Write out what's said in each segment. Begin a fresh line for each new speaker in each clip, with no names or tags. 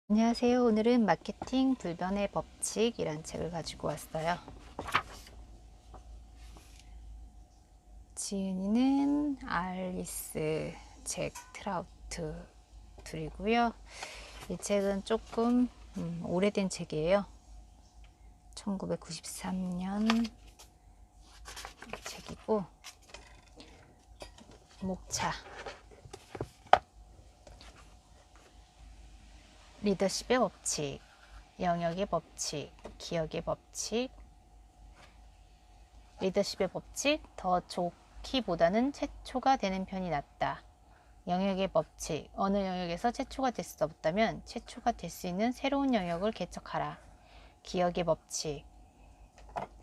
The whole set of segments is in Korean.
안녕하세요. 오늘은 마케팅 불변의 법칙이란 책을 가지고 왔어요. 지은이는 알리스, 잭 트라우트 둘이고요. 이 책은 조금 오래된 책이에요. 1993년 책이고, 목차 리더십의 법칙, 영역의 법칙, 기억의 법칙. 리더십의 법칙, 더 좋기보다는 최초가 되는 편이 낫다. 영역의 법칙, 어느 영역에서 최초가 될 수 없다면 최초가 될 수 있는 새로운 영역을 개척하라. 기억의 법칙,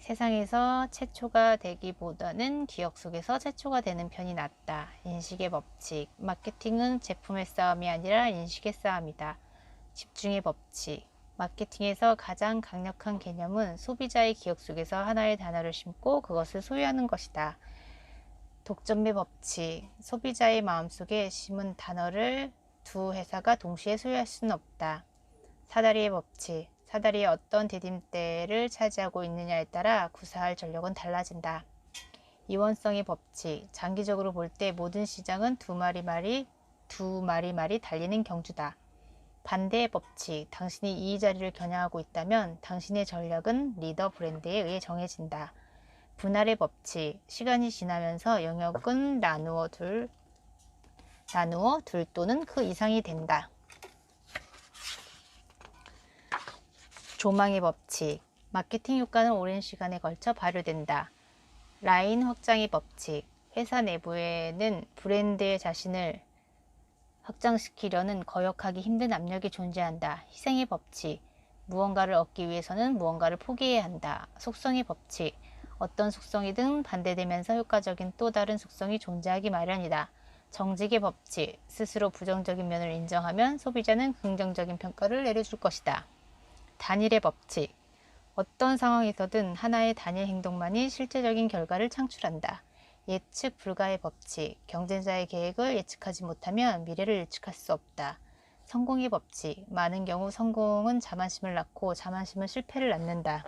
세상에서 최초가 되기보다는 기억 속에서 최초가 되는 편이 낫다. 인식의 법칙, 마케팅은 제품의 싸움이 아니라 인식의 싸움이다. 집중의 법칙, 마케팅에서 가장 강력한 개념은 소비자의 기억 속에서 하나의 단어를 심고 그것을 소유하는 것이다. 독점의 법칙, 소비자의 마음속에 심은 단어를 두 회사가 동시에 소유할 수는 없다. 사다리의 법칙, 사다리에 어떤 디딤대를 차지하고 있느냐에 따라 구사할 전력은 달라진다. 이원성의 법칙, 장기적으로 볼 때 모든 시장은 두 마리 말이 달리는 경주다. 반대의 법칙, 당신이 이 자리를 겨냥하고 있다면 당신의 전략은 리더 브랜드에 의해 정해진다. 분할의 법칙, 시간이 지나면서 영역은 나누어 둘 또는 그 이상이 된다. 조망의 법칙, 마케팅 효과는 오랜 시간에 걸쳐 발효된다. 라인 확장의 법칙, 회사 내부에는 브랜드의 자신을 확장시키려는 거역하기 힘든 압력이 존재한다. 희생의 법칙, 무언가를 얻기 위해서는 무언가를 포기해야 한다. 속성의 법칙, 어떤 속성이든 반대되면서 효과적인 또 다른 속성이 존재하기 마련이다. 정직의 법칙, 스스로 부정적인 면을 인정하면 소비자는 긍정적인 평가를 내려줄 것이다. 단일의 법칙, 어떤 상황에서든 하나의 단일 행동만이 실제적인 결과를 창출한다. 예측 불가의 법칙, 경쟁자의 계획을 예측하지 못하면 미래를 예측할 수 없다. 성공의 법칙, 많은 경우 성공은 자만심을 낳고 자만심은 실패를 낳는다.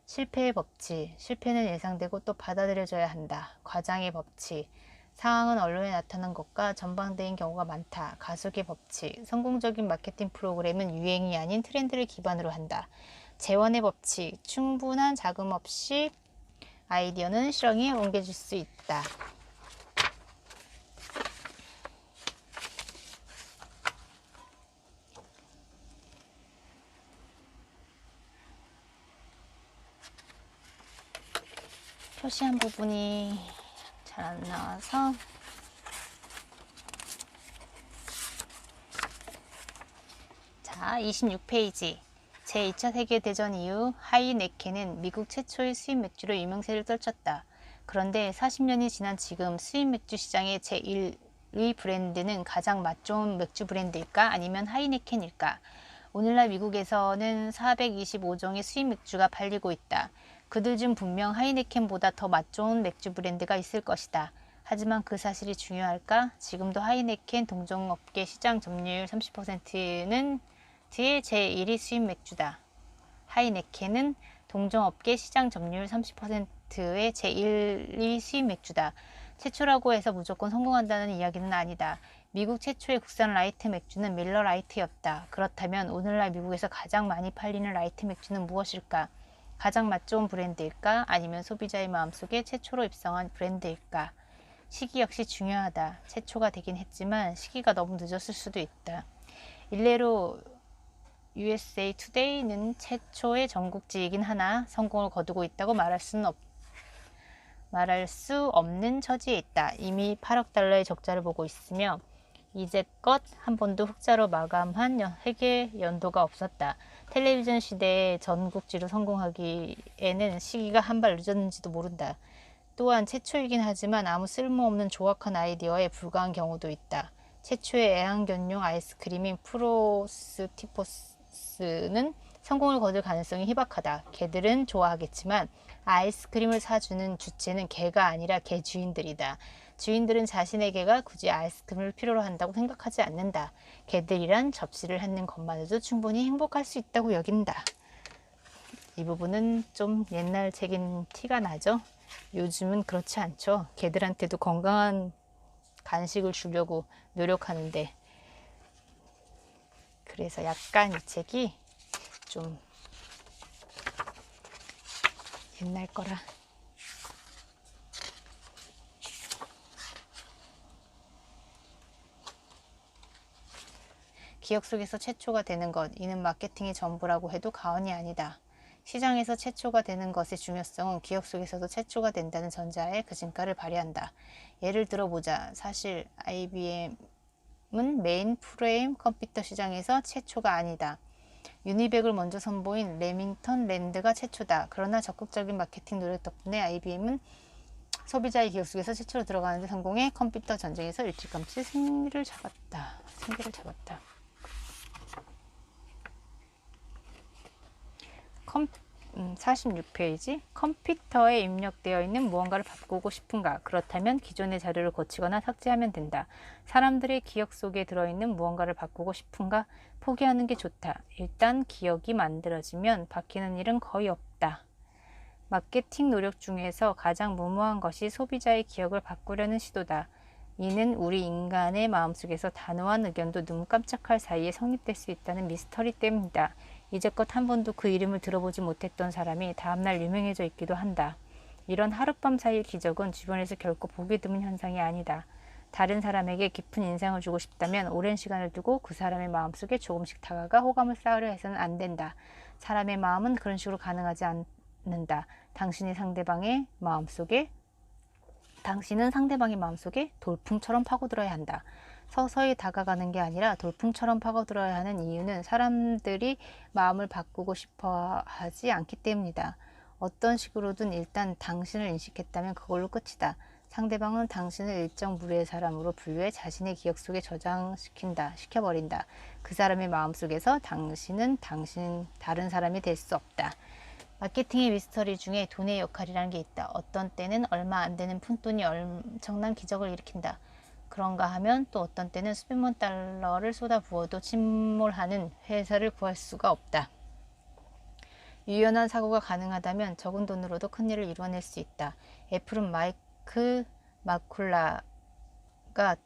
실패의 법칙, 실패는 예상되고 또 받아들여져야 한다. 과장의 법칙, 상황은 언론에 나타난 것과 전방대인 경우가 많다. 가속의 법칙, 성공적인 마케팅 프로그램은 유행이 아닌 트렌드를 기반으로 한다. 재원의 법칙, 충분한 자금 없이 아이디어는 실행에 옮겨질 수 있다. 표시한 부분이 잘 안 나와서 자, 26페이지. 제2차 세계대전 이후 하이네켄은 미국 최초의 수입 맥주로 유명세를 떨쳤다. 그런데 40년이 지난 지금 수입 맥주 시장의 제1위 브랜드는 가장 맛 좋은 맥주 브랜드일까? 아니면 하이네켄일까? 오늘날 미국에서는 425종의 수입 맥주가 팔리고 있다. 그들 중 분명 하이네켄보다 더 맛 좋은 맥주 브랜드가 있을 것이다. 하지만 그 사실이 중요할까? 지금도 하이네켄 동종업계 시장 점유율 30%는 뒤에 제1위 수입 맥주다. 하이네켄은 동종업계 시장 점유율 30%의 제1위 수입 맥주다. 최초라고 해서 무조건 성공한다는 이야기는 아니다. 미국 최초의 국산 라이트 맥주는 밀러 라이트였다. 그렇다면 오늘날 미국에서 가장 많이 팔리는 라이트 맥주는 무엇일까? 가장 맛 좋은 브랜드일까? 아니면 소비자의 마음속에 최초로 입성한 브랜드일까? 시기 역시 중요하다. 최초가 되긴 했지만 시기가 너무 늦었을 수도 있다. 일례로 USA Today는 최초의 전국지이긴 하나 성공을 거두고 있다고 말할 수 없는 처지에 있다. 이미 8억 달러의 적자를 보고 있으며 이제껏 한 번도 흑자로 마감한 회계 연도가 없었다. 텔레비전 시대에 전국지로 성공하기에는 시기가 한 발 늦었는지도 모른다. 또한 최초이긴 하지만 아무 쓸모없는 조악한 아이디어에 불과한 경우도 있다. 최초의 애완견용 아이스크림인 프로스티포스는 성공을 거둘 가능성이 희박하다. 개들은 좋아하겠지만 아이스크림을 사주는 주체는 개가 아니라 개 주인들이다. 주인들은 자신에게가 굳이 아이스크림을 필요로 한다고 생각하지 않는다. 개들이란 접시를 찾는 것만으로도 충분히 행복할 수 있다고 여긴다. 이 부분은 좀 옛날 책인 티가 나죠. 요즘은 그렇지 않죠. 개들한테도 건강한 간식을 주려고 노력하는데, 그래서 약간 이 책이 좀 옛날 거라. 기억 속에서 최초가 되는 것, 이는 마케팅의 전부라고 해도 과언이 아니다. 시장에서 최초가 되는 것의 중요성은 기억 속에서도 최초가 된다는 전제하에 그 진가를 발휘한다. 예를 들어보자. 사실 IBM은 메인 프레임 컴퓨터 시장에서 최초가 아니다. 유니백을 먼저 선보인 레밍턴 랜드가 최초다. 그러나 적극적인 마케팅 노력 덕분에 IBM은 소비자의 기억 속에서 최초로 들어가는 데 성공해 컴퓨터 전쟁에서 일찌감치 승리를 잡았다. 46페이지. 컴퓨터에 입력되어 있는 무언가를 바꾸고 싶은가? 그렇다면 기존의 자료를 고치거나 삭제하면 된다. 사람들의 기억 속에 들어있는 무언가를 바꾸고 싶은가? 포기하는 게 좋다. 일단 기억이 만들어지면 바뀌는 일은 거의 없다. 마케팅 노력 중에서 가장 무모한 것이 소비자의 기억을 바꾸려는 시도다. 이는 우리 인간의 마음속에서 단호한 의견도 눈 깜짝할 사이에 성립될 수 있다는 미스터리 때문이다. 이제껏 한 번도 그 이름을 들어보지 못했던 사람이 다음날 유명해져 있기도 한다. 이런 하룻밤 사이의 기적은 주변에서 결코 보기 드문 현상이 아니다. 다른 사람에게 깊은 인상을 주고 싶다면 오랜 시간을 두고 그 사람의 마음속에 조금씩 다가가 호감을 쌓으려 해서는 안 된다. 사람의 마음은 그런 식으로 가능하지 않는다. 당신은 상대방의 마음속에 돌풍처럼 파고들어야 한다. 서서히 다가가는 게 아니라 돌풍처럼 파고들어야 하는 이유는 사람들이 마음을 바꾸고 싶어 하지 않기 때문이다. 어떤 식으로든 일단 당신을 인식했다면 그걸로 끝이다. 상대방은 당신을 일정 무리의 사람으로 분류해 자신의 기억 속에 시켜버린다. 그 사람의 마음속에서 당신은 다른 사람이 될 수 없다. 마케팅의 미스터리 중에 돈의 역할이라는 게 있다. 어떤 때는 얼마 안 되는 푼돈이 엄청난 기적을 일으킨다. 그런가 하면 또 어떤 때는 수백만 달러를 쏟아부어도 침몰하는 회사를 구할 수가 없다. 유연한 사고가 가능하다면 적은 돈으로도 큰일을 이뤄낼 수 있다. 애플은 마이크 마쿨라가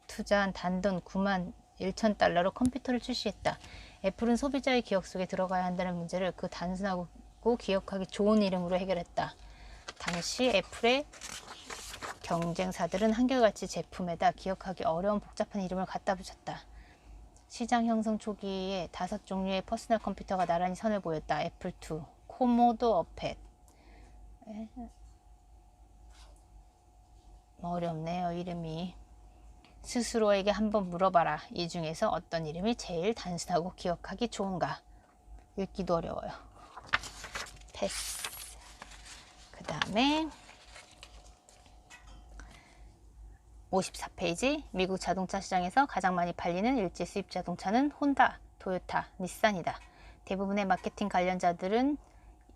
투자한 단돈 9만 1천 달러로 컴퓨터를 출시했다. 애플은 소비자의 기억 속에 들어가야 한다는 문제를 그 단순하고 기억하기 좋은 이름으로 해결했다. 당시 애플의 경쟁사들은 한결같이 제품에다 기억하기 어려운 복잡한 이름을 갖다 붙였다. 시장 형성 초기에 5종류의 퍼스널 컴퓨터가 나란히 선을 보였다. 애플2, 코모도어 팻. 어렵네요, 이름이. 스스로에게 한번 물어봐라. 이 중에서 어떤 이름이 제일 단순하고 기억하기 좋은가? 읽기도 어려워요. 패스. 그 다음에 54페이지. 미국 자동차 시장에서 가장 많이 팔리는 일제 수입 자동차는 혼다, 토요타, 닛산이다. 대부분의 마케팅 관련자들은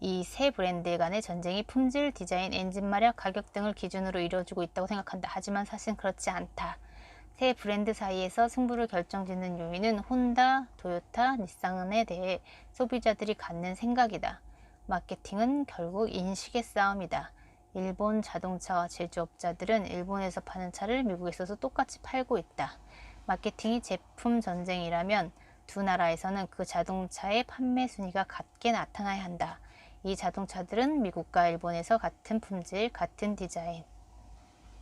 이 세 브랜드 간의 전쟁이 품질, 디자인, 엔진 마력, 가격 등을 기준으로 이루어지고 있다고 생각한다. 하지만 사실은 그렇지 않다. 세 브랜드 사이에서 승부를 결정짓는 요인은 혼다, 토요타, 닛산에 대해 소비자들이 갖는 생각이다. 마케팅은 결국 인식의 싸움이다. 일본 자동차 제조업자들은 일본에서 파는 차를 미국에서도 똑같이 팔고 있다. 마케팅이 제품 전쟁이라면 두 나라에서는 그 자동차의 판매 순위가 같게 나타나야 한다. 이 자동차들은 미국과 일본에서 같은 품질, 같은 디자인,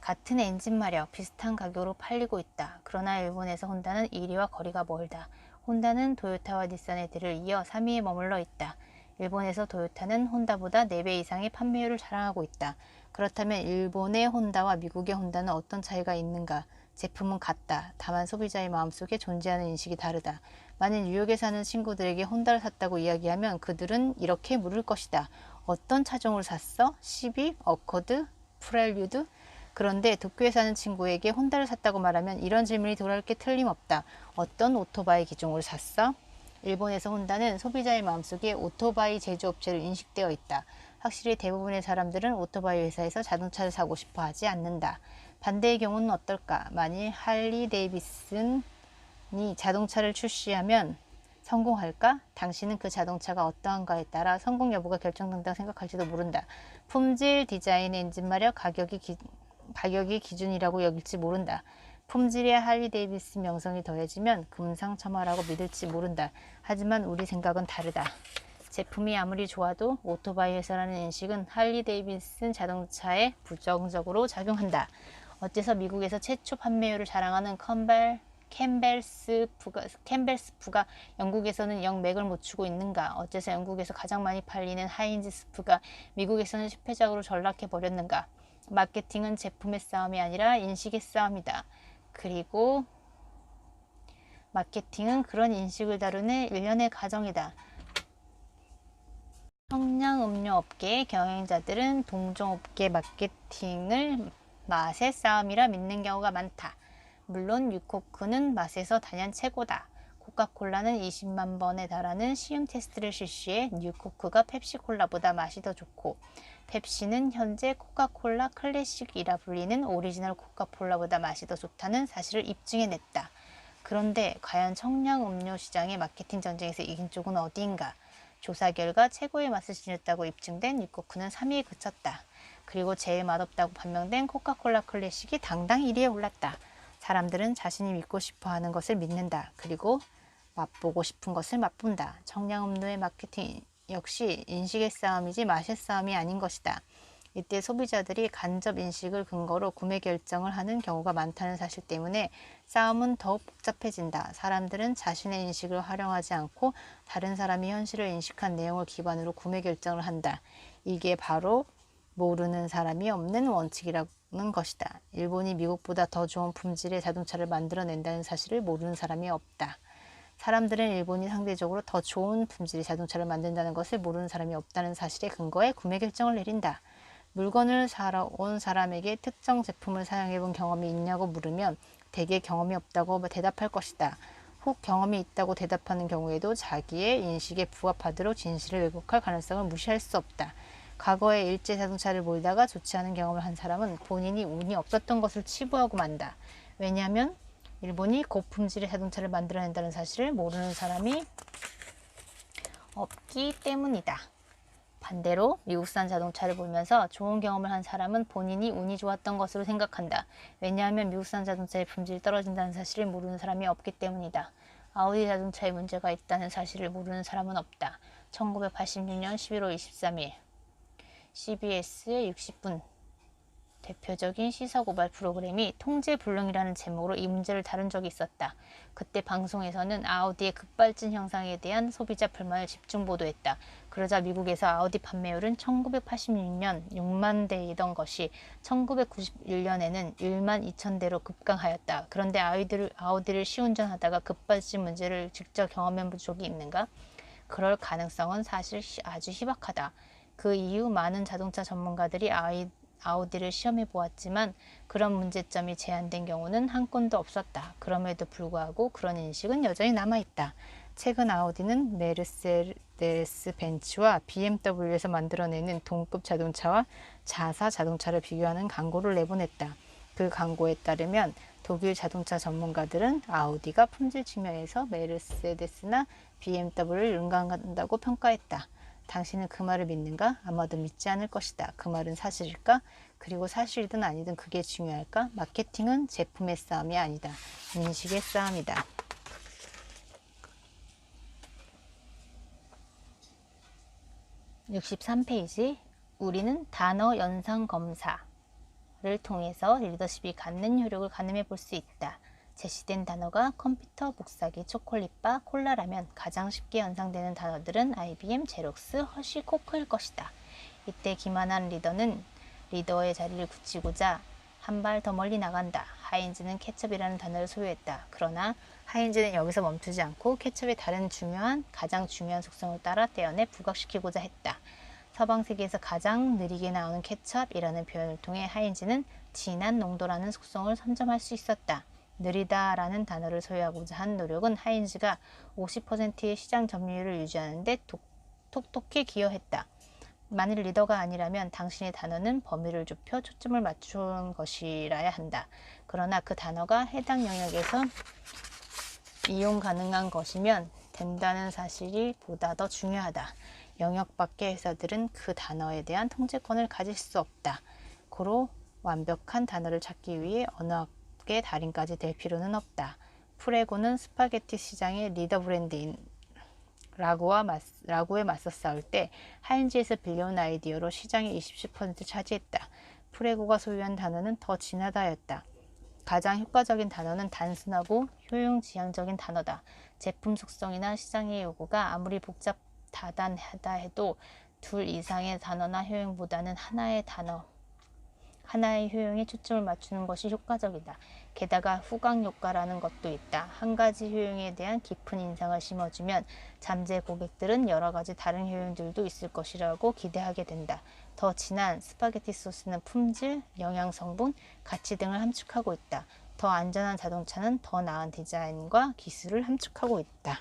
같은 엔진 마력, 비슷한 가격으로 팔리고 있다. 그러나 일본에서 혼다는 1위와 거리가 멀다. 혼다는 토요타와 닛산의 뒤를 이어 3위에 머물러 있다. 일본에서 토요타는 혼다보다 4배 이상의 판매율을 자랑하고 있다. 그렇다면 일본의 혼다와 미국의 혼다는 어떤 차이가 있는가? 제품은 같다. 다만 소비자의 마음속에 존재하는 인식이 다르다. 만일 뉴욕에 사는 친구들에게 혼다를 샀다고 이야기하면 그들은 이렇게 물을 것이다. 어떤 차종을 샀어? 시빅, 어코드, 프렐류드? 그런데 도쿄에 사는 친구에게 혼다를 샀다고 말하면 이런 질문이 돌아올 게 틀림없다. 어떤 오토바이 기종을 샀어? 일본에서 혼다는 소비자의 마음속에 오토바이 제조업체로 인식되어 있다. 확실히 대부분의 사람들은 오토바이 회사에서 자동차를 사고 싶어 하지 않는다. 반대의 경우는 어떨까? 만일 할리 데이비슨이 자동차를 출시하면 성공할까? 당신은 그 자동차가 어떠한가에 따라 성공 여부가 결정된다고 생각할지도 모른다. 품질, 디자인, 엔진 마력, 가격이 기준이라고 여길지 모른다. 품질의 할리 데이비슨 명성이 더해지면 금상첨화라고 믿을지 모른다. 하지만 우리 생각은 다르다. 제품이 아무리 좋아도 오토바이 회사라는 인식은 할리 데이비슨 자동차에 부정적으로 작용한다. 어째서 미국에서 최초 판매율을 자랑하는 캠벨스프가 영국에서는 영 맥을 못 추고 있는가? 어째서 영국에서 가장 많이 팔리는 하인즈 스프가 미국에서는 실패작으로 전락해 버렸는가? 마케팅은 제품의 싸움이 아니라 인식의 싸움이다. 그리고 마케팅은 그런 인식을 다루는 일련의 과정이다. 청량음료 업계의 경영자들은 동종업계 마케팅을 맛의 싸움이라 믿는 경우가 많다. 물론 뉴코크는 맛에서 단연 최고다. 코카콜라는 20만 번에 달하는 시음 테스트를 실시해 뉴코크가 펩시콜라보다 맛이 더 좋고, 펩시는 현재 코카콜라 클래식이라 불리는 오리지널 코카콜라보다 맛이 더 좋다는 사실을 입증해냈다. 그런데 과연 청량음료 시장의 마케팅 전쟁에서 이긴 쪽은 어디인가? 조사 결과 최고의 맛을 지녔다고 입증된 뉴코크는 3위에 그쳤다. 그리고 제일 맛없다고 판명된 코카콜라 클래식이 당당 1위에 올랐다. 사람들은 자신이 믿고 싶어하는 것을 믿는다. 그리고 맛보고 싶은 것을 맛본다. 청량음료의 마케팅 역시 인식의 싸움이지 맛의 싸움이 아닌 것이다. 이때 소비자들이 간접 인식을 근거로 구매 결정을 하는 경우가 많다는 사실 때문에 싸움은 더욱 복잡해진다. 사람들은 자신의 인식을 활용하지 않고 다른 사람이 현실을 인식한 내용을 기반으로 구매 결정을 한다. 이게 바로 모르는 사람이 없는 원칙이라는 것이다. 일본이 미국보다 더 좋은 품질의 자동차를 만들어낸다는 사실을 모르는 사람이 없다. 사람들은 일본이 상대적으로 더 좋은 품질의 자동차를 만든다는 것을 모르는 사람이 없다는 사실에 근거해 구매 결정을 내린다. 물건을 사러 온 사람에게 특정 제품을 사용해 본 경험이 있냐고 물으면 대개 경험이 없다고 대답할 것이다. 혹 경험이 있다고 대답하는 경우에도 자기의 인식에 부합하도록 진실을 왜곡할 가능성을 무시할 수 없다. 과거에 일제 자동차를 몰다가 좋지 않은 경험을 한 사람은 본인이 운이 없었던 것을 치부하고 만다. 왜냐하면 일본이 고품질의 자동차를 만들어낸다는 사실을 모르는 사람이 없기 때문이다. 반대로 미국산 자동차를 보면서 좋은 경험을 한 사람은 본인이 운이 좋았던 것으로 생각한다. 왜냐하면 미국산 자동차의 품질이 떨어진다는 사실을 모르는 사람이 없기 때문이다. 아우디 자동차에 문제가 있다는 사실을 모르는 사람은 없다. 1986년 11월 23일 CBS의 60분 대표적인 시사고발 프로그램이 통제불능이라는 제목으로 이 문제를 다룬 적이 있었다. 그때 방송에서는 아우디의 급발진 현상에 대한 소비자 불만을 집중 보도했다. 그러자 미국에서 아우디 판매율은 1986년 6만 대이던 것이 1991년에는 1만 2천 대로 급강하였다. 그런데 아우디를 시운전하다가 급발진 문제를 직접 경험해 본 적이 있는가? 그럴 가능성은 사실 아주 희박하다. 그 이후 많은 자동차 전문가들이 아우디를 시험해 보았지만 그런 문제점이 제한된 경우는 한 건도 없었다. 그럼에도 불구하고 그런 인식은 여전히 남아있다. 최근 아우디는 메르세데스 벤츠와 BMW에서 만들어내는 동급 자동차와 자사 자동차를 비교하는 광고를 내보냈다. 그 광고에 따르면 독일 자동차 전문가들은 아우디가 품질 측면에서 메르세데스나 BMW를 능가한다고 평가했다. 당신은 그 말을 믿는가? 아마도 믿지 않을 것이다. 그 말은 사실일까? 그리고 사실이든 아니든 그게 중요할까? 마케팅은 제품의 싸움이 아니다. 인식의 싸움이다. 63페이지 우리는 단어 연상 검사를 통해서 리더십이 갖는 효력을 가늠해 볼 수 있다. 제시된 단어가 컴퓨터, 복사기, 초콜릿바, 콜라라면 가장 쉽게 연상되는 단어들은 IBM, 제록스, 허쉬, 코크일 것이다. 이때 기만한 리더는 리더의 자리를 굳히고자 한 발 더 멀리 나간다. 하인즈는 케첩이라는 단어를 소유했다. 그러나 하인즈는 여기서 멈추지 않고 케첩의 다른 가장 중요한 속성을 따라 떼어내 부각시키고자 했다. 서방 세계에서 가장 느리게 나오는 케첩이라는 표현을 통해 하인즈는 진한 농도라는 속성을 선점할 수 있었다. 느리다라는 단어를 소유하고자 한 노력은 하인즈가 50%의 시장 점유율을 유지하는 데 톡톡히 기여했다. 만일 리더가 아니라면 당신의 단어는 범위를 좁혀 초점을 맞춘 것이라야 한다. 그러나 그 단어가 해당 영역에서 이용 가능한 것이면 된다는 사실이 보다 더 중요하다. 영역 밖의 회사들은 그 단어에 대한 통제권을 가질 수 없다. 고로 완벽한 단어를 찾기 위해 언어학의 달인까지 될 필요는 없다. 프레고는 스파게티 시장의 리더 브랜드인 라구에 맞서 싸울 때 하인즈에서 빌려온 아이디어로 시장의 20% 차지했다. 프레고가 소유한 단어는 더 진하다였다. 가장 효과적인 단어는 단순하고 효용지향적인 단어다. 제품 속성이나 시장의 요구가 아무리 복잡다단하다 해도 둘 이상의 단어나 효용보다는 하나의 효용에 초점을 맞추는 것이 효과적이다. 게다가 후광 효과라는 것도 있다. 한 가지 효용에 대한 깊은 인상을 심어주면 잠재 고객들은 여러 가지 다른 효용들도 있을 것이라고 기대하게 된다. 더 진한 스파게티 소스는 품질, 영양 성분, 가치 등을 함축하고 있다. 더 안전한 자동차는 더 나은 디자인과 기술을 함축하고 있다.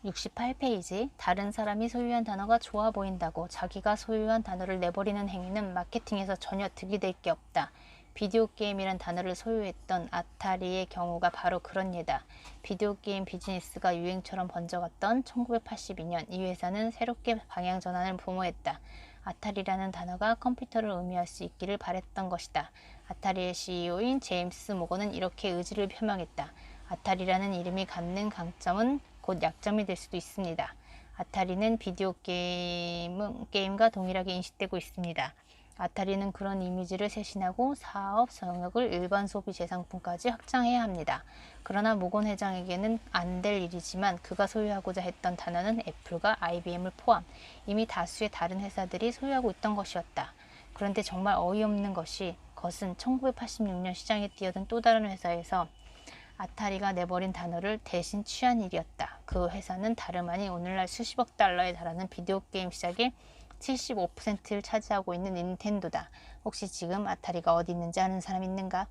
68페이지. 다른 사람이 소유한 단어가 좋아 보인다고 자기가 소유한 단어를 내버리는 행위는 마케팅에서 전혀 득이 될 게 없다. 비디오 게임이란 단어를 소유했던 아타리의 경우가 바로 그런 예다. 비디오 게임 비즈니스가 유행처럼 번져갔던 1982년 이 회사는 새롭게 방향 전환을 도모했다. 아타리라는 단어가 컴퓨터를 의미할 수 있기를 바랬던 것이다. 아타리의 CEO인 제임스 모건은 이렇게 의지를 표명했다. 아타리라는 이름이 갖는 강점은 곧 약점이 될 수도 있습니다. 아타리는 비디오 게임과 동일하게 인식되고 있습니다. 아타리는 그런 이미지를 쇄신하고 사업 영역을 일반 소비 재상품까지 확장해야 합니다. 그러나 모건 회장에게는 안 될 일이지만 그가 소유하고자 했던 단어는 애플과 IBM을 포함 이미 다수의 다른 회사들이 소유하고 있던 것이었다. 그런데 정말 어이없는 것은 1986년 시장에 뛰어든 또 다른 회사에서 아타리가 내버린 단어를 대신 취한 일이었다. 그 회사는 다름 아닌 오늘날 수십억 달러에 달하는 비디오 게임 시장의 75%를 차지하고 있는 닌텐도다. 혹시 지금 아타리가 어디 있는지 아는 사람 있는가?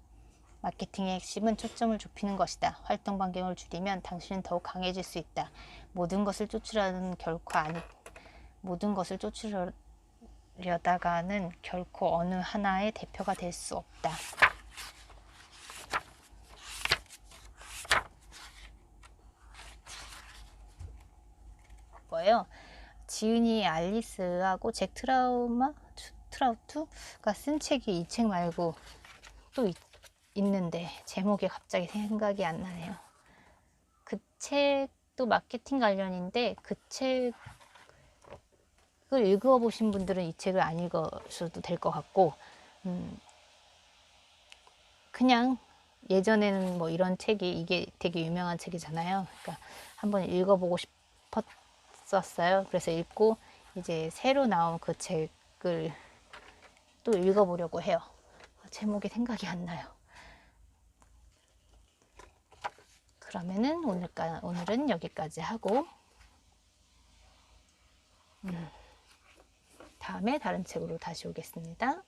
마케팅의 핵심은 초점을 좁히는 것이다. 활동 반경을 줄이면 당신은 더욱 강해질 수 있다. 모든 것을 쫓으려다가는 결코 어느 하나의 대표가 될 수 없다. 거예요. 지은이 알리스하고 잭 트라우트가 쓴 책이 이 책 말고 또 있는데 제목이 갑자기 생각이 안 나네요. 그 책도 마케팅 관련인데 그 책을 읽어보신 분들은 이 책을 안 읽으셔도 될 것 같고 그냥 예전에는 뭐 이런 책이 이게 되게 유명한 책이잖아요. 그러니까 한번 읽어보고 싶었어요. 그래서 읽고 이제 새로 나온 그 책을 또 읽어보려고 해요. 제목이 생각이 안 나요. 그러면은 오늘은 여기까지 하고 다음에 다른 책으로 다시 오겠습니다.